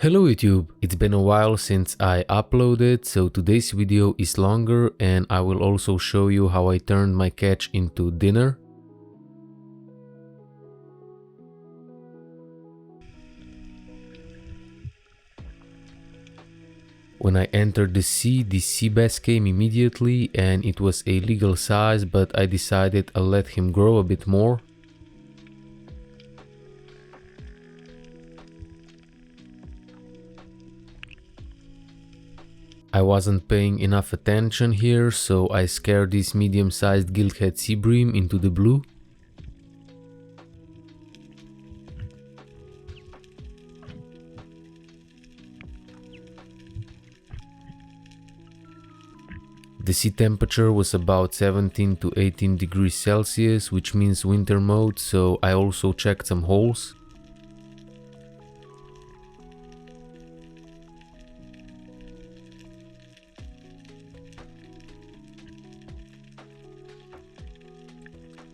Hello YouTube, it's been a while since I uploaded, so today's video is longer and I will also show you how I turned my catch into dinner. When I entered the sea bass came immediately and it was a legal size, but I decided I'll let him grow a bit more. I wasn't paying enough attention here, so I scared this medium-sized gilthead sea bream into the blue. The sea temperature was about 17 to 18 degrees Celsius, which means winter mode, so I also checked some holes.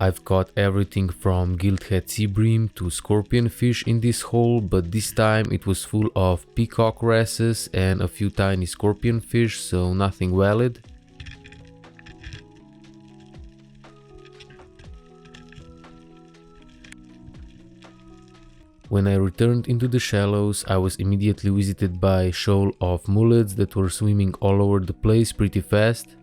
I've caught everything from gilthead sea bream to scorpionfish in this hole, but this time it was full of peacock wrasses and a few tiny scorpionfish, so nothing valid. When I returned into the shallows, I was immediately visited by a shoal of mullets that were swimming all over the place pretty fast.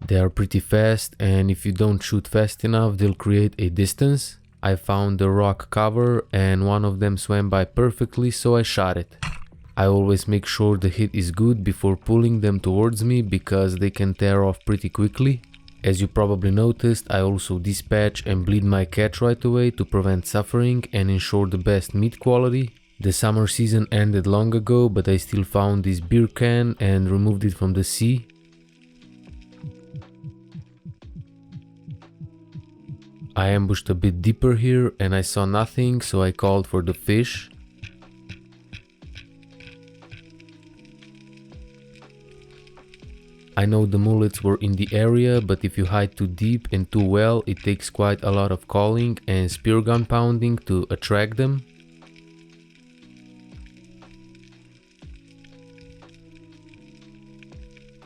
They are pretty fast, and if you don't shoot fast enough, they'll create a distance. I found the rock cover and one of them swam by perfectly, so I shot it. I always make sure the hit is good before pulling them towards me because they can tear off pretty quickly. As you probably noticed, I also dispatch and bleed my catch right away to prevent suffering and ensure the best meat quality. The summer season ended long ago, but I still found this beer can and removed it from the sea. I ambushed a bit deeper here and I saw nothing, so I called for the fish. I know the mullets were in the area, but if you hide too deep and too well, it takes quite a lot of calling and spear gun pounding to attract them.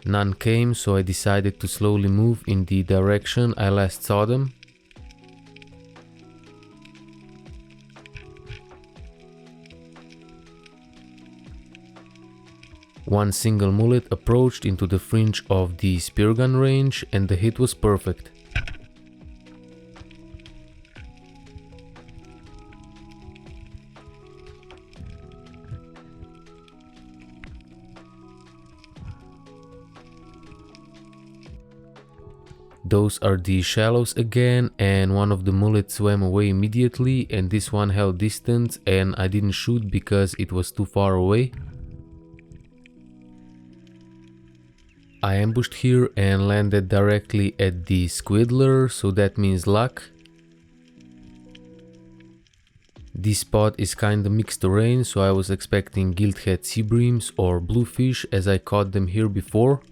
None came, so I decided to slowly move in the direction I last saw them. One single mullet approached into the fringe of the spear gun range and the hit was perfect. Those are the shallows again, and one of the mullets swam away immediately and this one held distance and I didn't shoot because it was too far away. I ambushed here and landed directly at the squiddler, so that means luck. This spot is kinda mixed terrain, so I was expecting gilthead sea breams or bluefish as I caught them here before.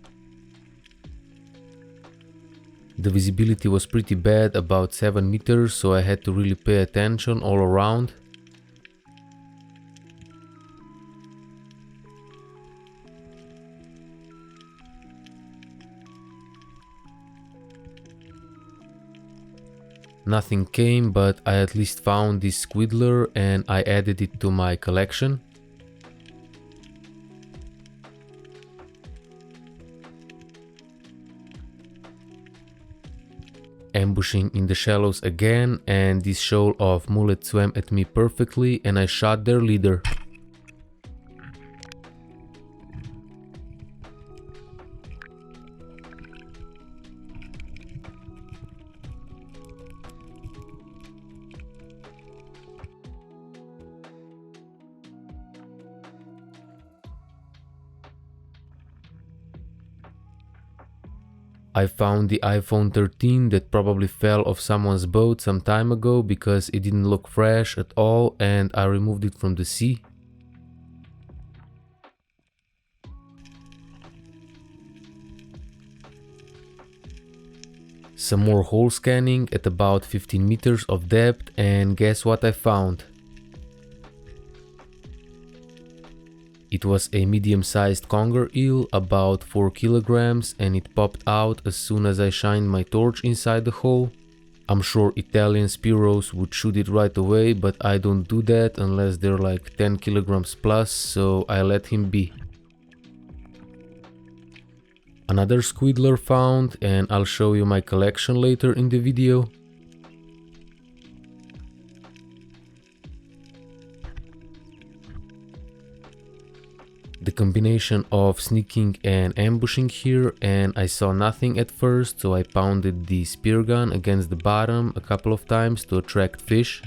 The visibility was pretty bad, about 7 meters, so I had to really pay attention all around. Nothing came, but I at least found this squiddler and I added it to my collection. Ambushing in the shallows again, and this shoal of mullet swam at me perfectly and I shot their leader. I found the iPhone 13 that probably fell off someone's boat some time ago because it didn't look fresh at all and I removed it from the sea. Some more hole scanning at about 15 meters of depth and guess what I found? It was a medium-sized conger eel, about 4 kilograms, and it popped out as soon as I shined my torch inside the hole. I'm sure Italian Spearos would shoot it right away, but I don't do that unless they're like 10 kilograms plus, so I let him be. Another squidler found, and I'll show you my collection later in the video. The combination of sneaking and ambushing here, and I saw nothing at first, so I pounded the spear gun against the bottom a couple of times to attract fish.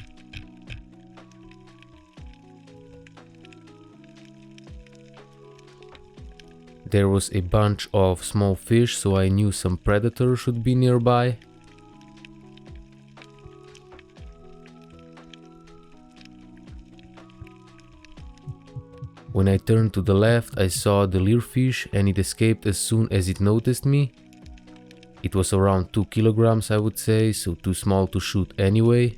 There was a bunch of small fish, so I knew some predator should be nearby. When I turned to the left, I saw the leerfish and it escaped as soon as it noticed me. It was around 2 kilograms, I would say, so too small to shoot anyway.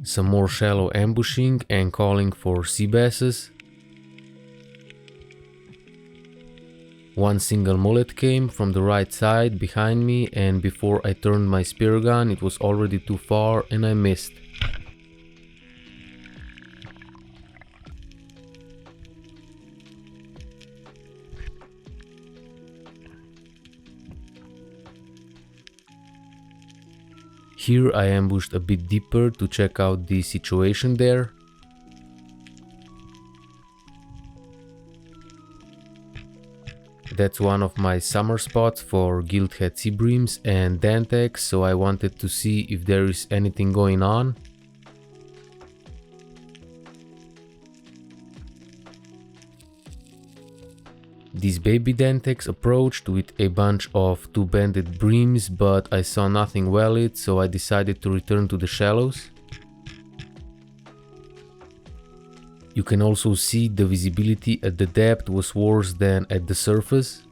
Some more shallow ambushing and calling for sea basses. One single mullet came from the right side behind me, and before I turned my spear gun, it was already too far and I missed. Here I ambushed a bit deeper to check out the situation there. That's one of my summer spots for gilthead sea breams and dantex, so I wanted to see if there is anything going on. This baby dantex approached with a bunch of two-banded breams, but I saw nothing valid, so I decided to return to the shallows. You can also see the visibility at the depth was worse than at the surface.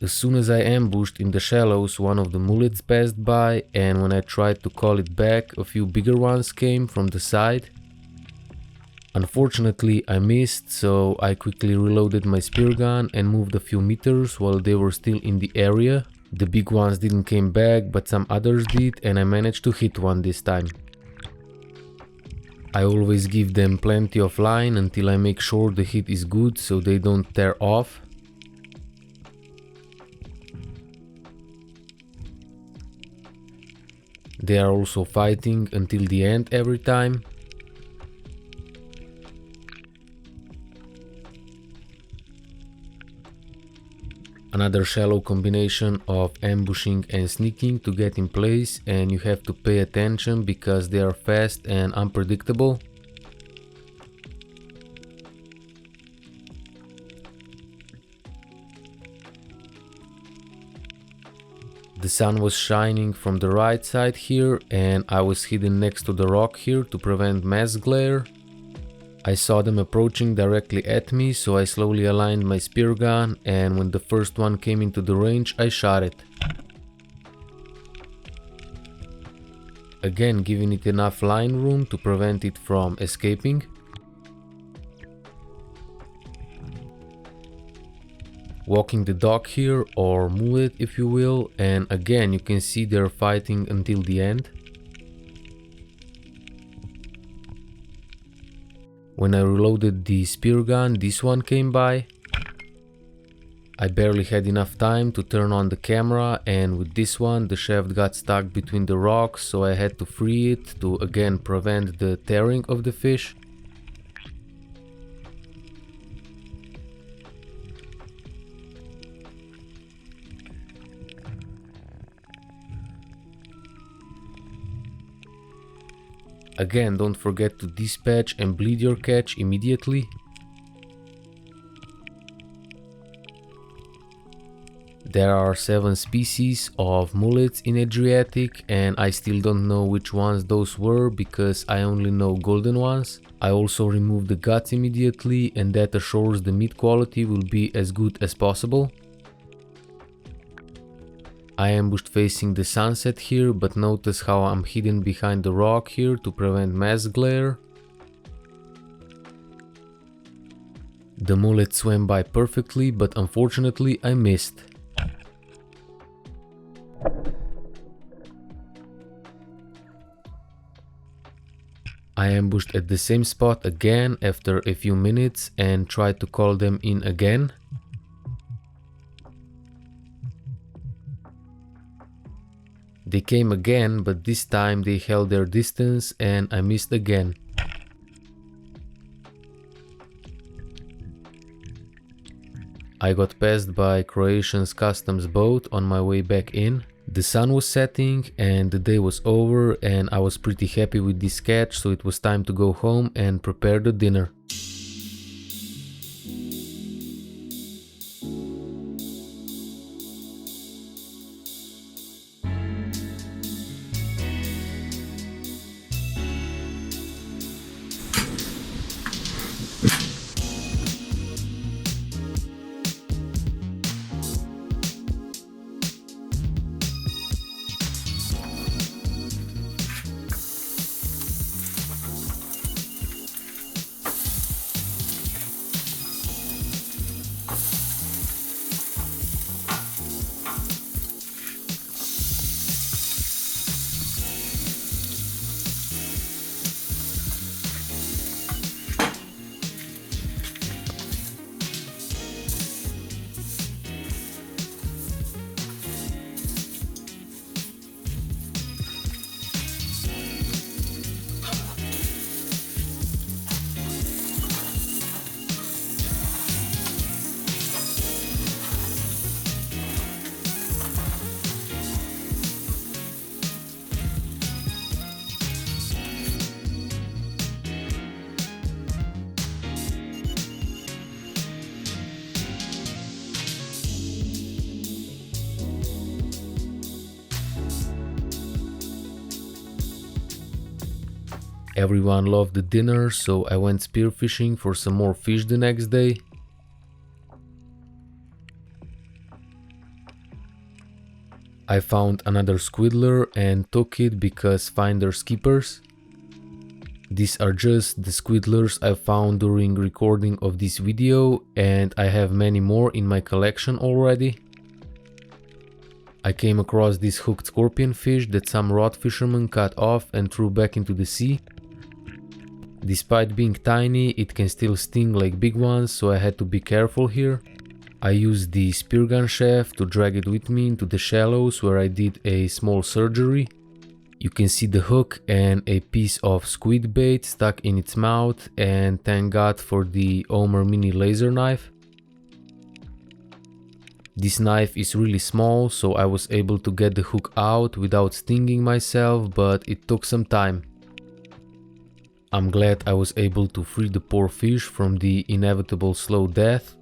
As soon as I ambushed in the shallows, one of the mullets passed by, and when I tried to call it back, a few bigger ones came from the side. Unfortunately, I missed, so I quickly reloaded my spear gun and moved a few meters while they were still in the area. The big ones didn't come back, but some others did, and I managed to hit one this time. I always give them plenty of line until I make sure the hit is good so they don't tear off. They are also fighting until the end every time. Another shallow combination of ambushing and sneaking to get in place, and you have to pay attention because they are fast and unpredictable. The sun was shining from the right side here, and I was hidden next to the rock here to prevent mass glare. I saw them approaching directly at me, so I slowly aligned my spear gun, and when the first one came into the range, I shot it. Again, giving it enough line room to prevent it from escaping. Walking the dock here, or mullet if you will, and again you can see they're fighting until the end. When I reloaded the spear gun, this one came by. I barely had enough time to turn on the camera, and with this one the shaft got stuck between the rocks, so I had to free it to again prevent the tearing of the fish. Again, don't forget to dispatch and bleed your catch immediately. There are 7 species of mullets in Adriatic, and I still don't know which ones those were because I only know golden ones. I also removed the guts immediately, and that assures the meat quality will be as good as possible. I ambushed facing the sunset here, but notice how I'm hidden behind the rock here to prevent mass glare. The mullet swam by perfectly, but unfortunately I missed. I ambushed at the same spot again after a few minutes and tried to call them in again. They came again, but this time they held their distance and I missed again. I got passed by Croatian's customs boat on my way back in. The sun was setting and the day was over, and I was pretty happy with this catch, so it was time to go home and prepare the dinner. Everyone loved the dinner, so I went spearfishing for some more fish the next day. I found another squiddler and took it because finders keepers. These are just the squiddlers I found during recording of this video, and I have many more in my collection already. I came across this hooked scorpion fish that some rod fishermen cut off and threw back into the sea. Despite being tiny, it can still sting like big ones, so I had to be careful here. I used the spear gun shaft to drag it with me into the shallows where I did a small surgery. You can see the hook and a piece of squid bait stuck in its mouth, and thank God for the Omer mini laser knife. This knife is really small, so I was able to get the hook out without stinging myself, but it took some time. I'm glad I was able to free the poor fish from the inevitable slow death.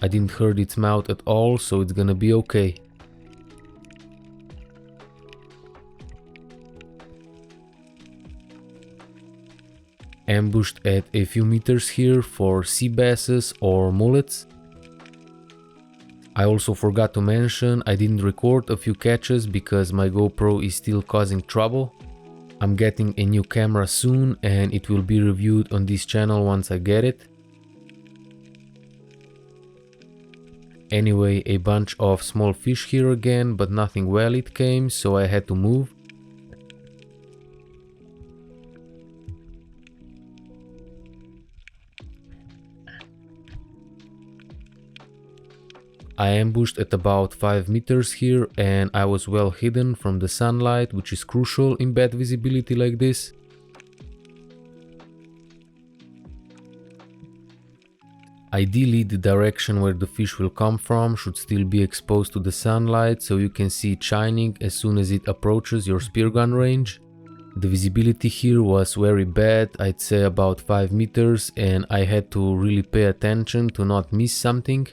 I didn't hurt its mouth at all, so it's gonna be okay. Ambushed at a few meters here for sea basses or mullets. I also forgot to mention I didn't record a few catches because my GoPro is still causing trouble. I'm getting a new camera soon and it will be reviewed on this channel once I get it. Anyway, a bunch of small fish here again, but nothing valid came, so I had to move. I ambushed at about 5 meters here and I was well hidden from the sunlight, which is crucial in bad visibility like this. Ideally, the direction where the fish will come from should still be exposed to the sunlight, so you can see it shining as soon as it approaches your spear gun range. The visibility here was very bad, I'd say about 5 meters, and I had to really pay attention to not miss something.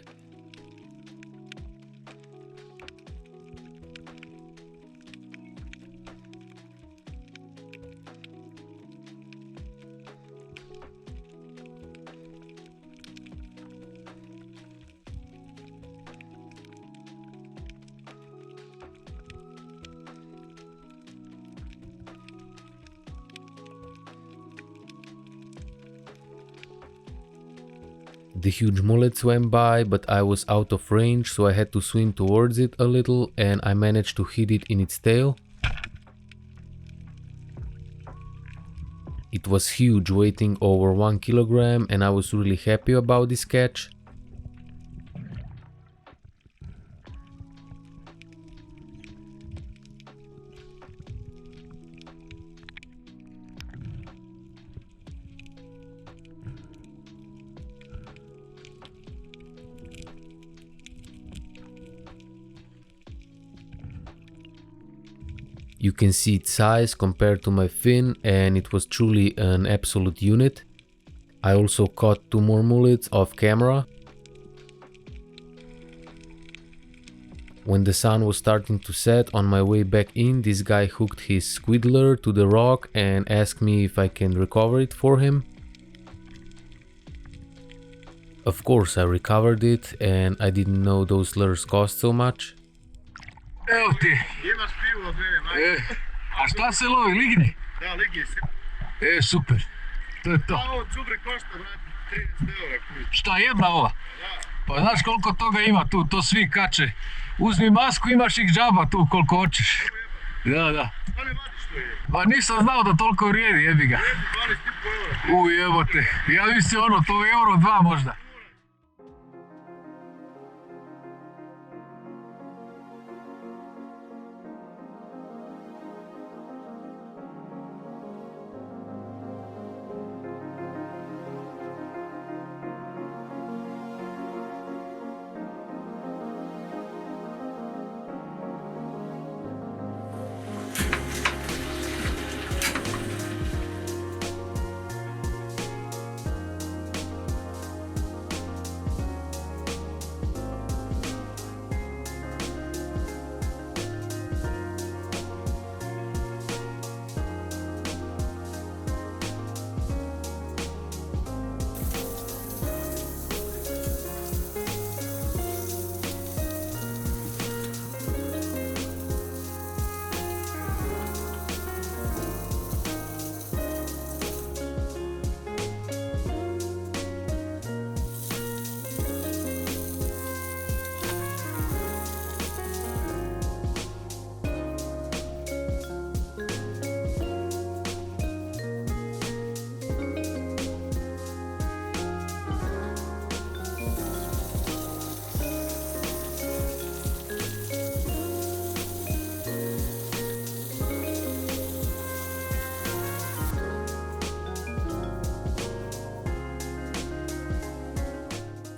The huge mullet swam by, but I was out of range, so I had to swim towards it a little, and I managed to hit it in its tail. It was huge, weighing over 1 kilogram, and I was really happy about this catch. You can see its size compared to my fin, and it was truly an absolute unit. I also caught 2 more mullets off camera. When the sun was starting to set on my way back in, this guy hooked his squid lure to the rock and asked me if I can recover it for him. Of course I recovered it, and I didn't know those lures cost so much. Evo ti. Imaš pivo, bebe, A šta se lovi, lignji? Da, ligi se. Super. To je to. A ovo cubre košta, brate, 13 eura kuć. Šta, jedna ova? Da. Pa znaš koliko toga ima tu, to svi kače. Uzmi masku, imaš ih džaba tu koliko hoćeš. Da. Da li vadiš to je? Pa nisam znao da toliko vrijedi, jebi ga. 12,5 eura. Jebote, ja mislim to je euro 2 možda.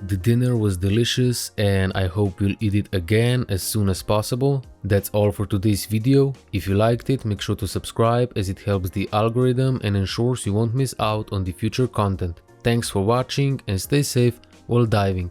The dinner was delicious, and I hope you'll eat it again as soon as possible. That's all for today's video. If you liked it, make sure to subscribe, as it helps the algorithm and ensures you won't miss out on the future content. Thanks for watching, and stay safe while diving.